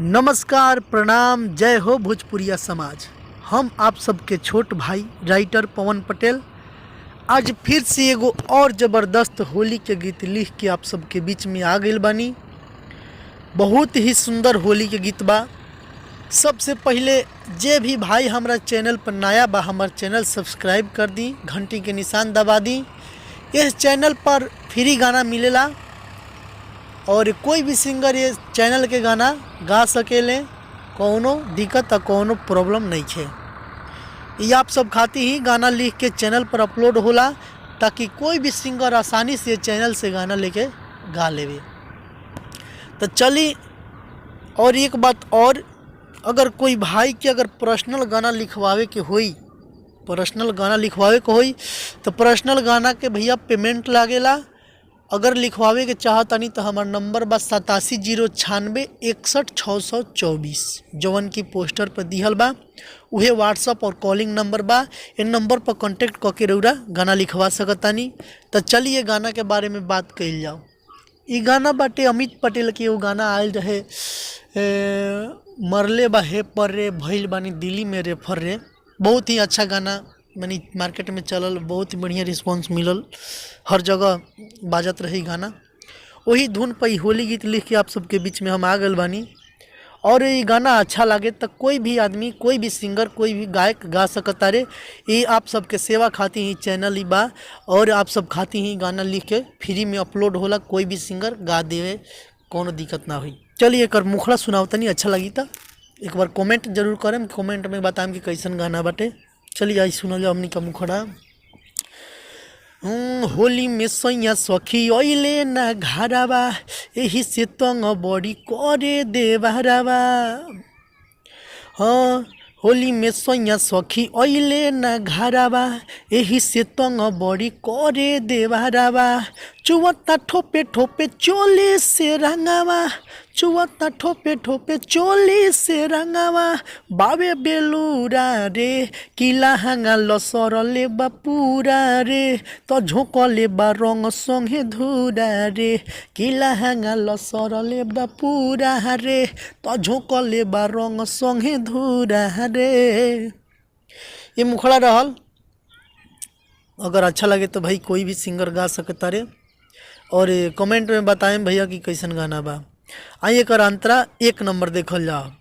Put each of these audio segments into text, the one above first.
नमस्कार, प्रणाम, जय हो भोजपुरिया समाज। हम आप सबके छोट भाई राइटर पवन पटेल आज फिर से एगो और ज़बरदस्त होली के गीत लिख के आप सबके बीच में आ गइल बानी। बहुत ही सुंदर होली के गीत बा। सबसे पहले जे भी भाई हमारा चैनल पर नया बा, हमार चैनल सब्सक्राइब कर दी, घंटी के निशान दबा दी। इस चैनल पर फ्री गाना मिलेला और कोई भी सिंगर ये चैनल के गाना गा सकेले, कोनो दिक्कत और कोनो प्रॉब्लम नहीं है। ये आप सब खातिर ही गाना लिख के चैनल पर अपलोड होला ताकि कोई भी सिंगर आसानी से चैनल से गाना लेके गा लेवे। तो चली, और एक बात और, अगर कोई भाई के अगर पर्सनल गाना लिखवावे के होई तो पर्सनल गाना के भैया पेमेंट लागेला। अगर लिखवावे के चाहतानी तो हमार नंबर बा 8709616624, जवन की पोस्टर पर दिहल बा, उहे व्हाट्सअप और कॉलिंग नंबर बा। इन नंबर पर कांटेक्ट करके रउरा गाना लिखवा सकतानी। तो चलिए गाना के बारे में बात कइल जाओ। ई गाना बाटे अमित पटेल के। वो गाना आयल रहे मरले बा हे पर रे, भइल बानी दिल्ली में रेफर रे। बहुत ही अच्छा गाना मनी मार्केट में चलल, बहुत ही बढ़िया रिस्पांस मिलल, हर जगह बाजत रही गाना। वही धुन पर होली गीत लिख के आप सबके बीच में हम आ गए बानी। और ये गाना अच्छा लगे तो कोई भी आदमी, कोई भी सिंगर, कोई भी गायक गा सकता रे। ये आप सबके सेवा खातिर ही चैनल ही बा और आप सब खातिर ही गाना लिख के फ्री में अपलोड होला। कोई भी सिंगर गा देवे, कोनो दिक्कत ना हुई। चलिए एक मुखड़ा सुनाओ तनी, अच्छा लगी तो एक बार कमेंट जरूर करें, कमेंट में बताएं कि कैसन गाना बाटे। चलिए आई सुनल जाओ हमनी का मुखड़ा। होली में सैया सखी अइले ना घरवा, एही से तंग बड़ी करे देवरवा। हाँ, होली में सैया सखी अइले ना घरवा, एही से तंग बड़ी करे देवरवा। चुवता ठोपे ठोपे चोली से रंगावा, चुवता ठोपे ठोपे चोली से रंगावा। बाबे बेलूरा रे, किला हांगा लसरले बा पूरा रे, तो झोंकले बा रंग संगे धूरा रे। किला हांगा लसरले बा पूरा रे, तो झोंकले बा रंग संगे धूरा रे। ये मुखड़ा रहल। अगर अच्छा लगे तो भाई कोई भी सिंगर गा सकता रे, और कमेंट में बताएं भैया कि कैसन गाना बा। आइए कर अंतरा एक नंबर देखल जाओ।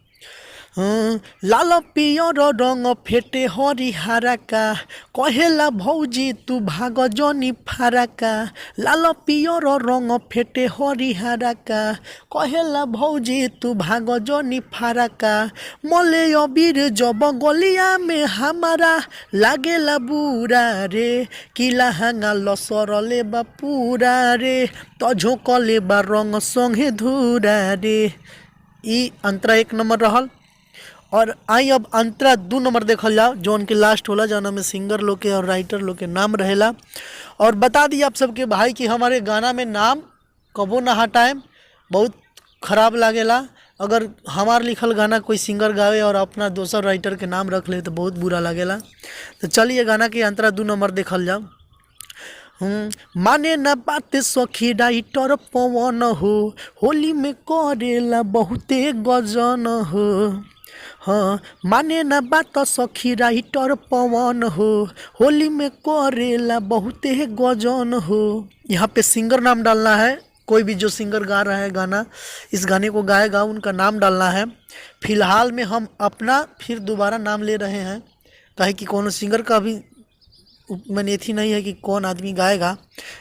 लाल पियर रंग फेटे हरिहरा का, कहेला भौजी तू भाग जनी फारका। लाल पियर रंग फेटे हरिहरा का, कहेला भौजी तू भाग जनी फारका। मले अबीर जब गलिया में हमारा, लागेला बुरा रे, किला हांगा लसरले बा पूरा रे, तो झोंकले बा रंग संगे धूरा रे। ई अंतरा एक नंबर रहल। और आई अब अंतरा 2 नंबर देखल जाओ, जो उनके लास्ट होला, जौना में सिंगर लोग के और राइटर लोग के नाम रहेला। और बता दी आप सबके भाई कि हमारे गाना में नाम कबो ना हटाएं, बहुत ख़राब लागेला। अगर हमार लिखल गाना कोई सिंगर गावे और अपना दोसर राइटर के नाम रख ले तो बहुत बुरा लागेला। तो चलिए गाना के अंतरा 2 नंबर देखल जाओ। माने न बात सखी राइटर पवन हो, होली में करेला बहुते गजन हो। हाँ, माने न बात सखी राइटर पवन हो, होली में करेला बहुते गजन हो। यहाँ पे सिंगर नाम डालना है, कोई भी जो सिंगर गा रहा है गाना, इस गाने को गाएगा, उनका नाम डालना है। फिलहाल में हम अपना फिर दोबारा नाम ले रहे हैं, काहे कि कोनो सिंगर का भी मैंने थी नहीं है कि कौन आदमी गाएगा।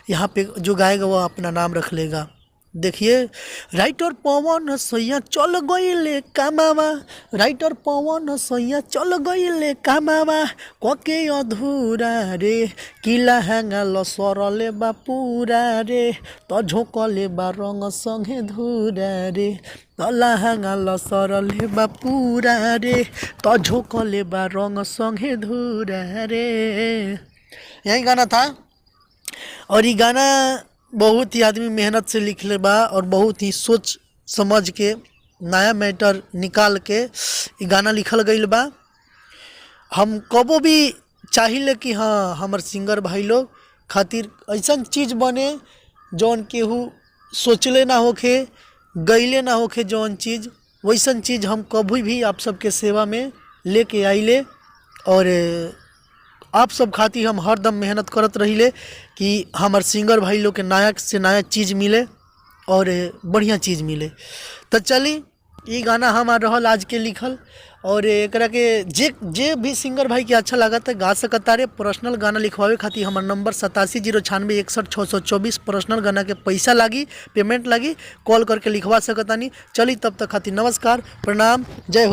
यहाँ पे जो गाएगा वो अपना नाम रख लेगा। देखिए, राइटर पवन सैया चल गइले कामावा, राइटर पवन सैया चल गइले कामावा। कके अधूरा रे, किला हांगा लसरले बा पूरा रे, तो झोंकले बा रंग संगे धूरा रे। तला हांगा लसरले बा पूरा रे, तो झोंकले बा रंग संगे धूरा रे। यही गाना था। और ये गाना बहुत ही आदमी मेहनत से लिख ले बा और बहुत ही सोच समझ के नया मैटर निकाल के ये गाना लिखल गईल बा। हम कबो भी चाहिए कि हाँ हमार सिंगर भाई लोग खातिर ऐसा चीज़ बने जौन केहू सोचले ना होखे, गईले ना होखे जौन चीज़, वैसन चीज़ हम कभी भी आप सबके सेवा में लेके आइले और आप सब खातिर हम हरदम मेहनत करत रहिले कि हमार सिंगर भाई लोग के नया से नया चीज़ मिले और बढ़िया चीज़ मिले। तो चली ये गाना हमार रहल आज के लिखल और एकरा के जे भी सिंगर भाई के अच्छा लगा था गा सकता रे। पर्सनल गाना लिखवावे खातिर हमार नंबर 8709616624 पर्सनल गाना के पैसा लागी, पेमेंट लागी, कॉल करके लिखवा सकतानी। चली तब तक खातिर नमस्कार, प्रणाम, जय हो।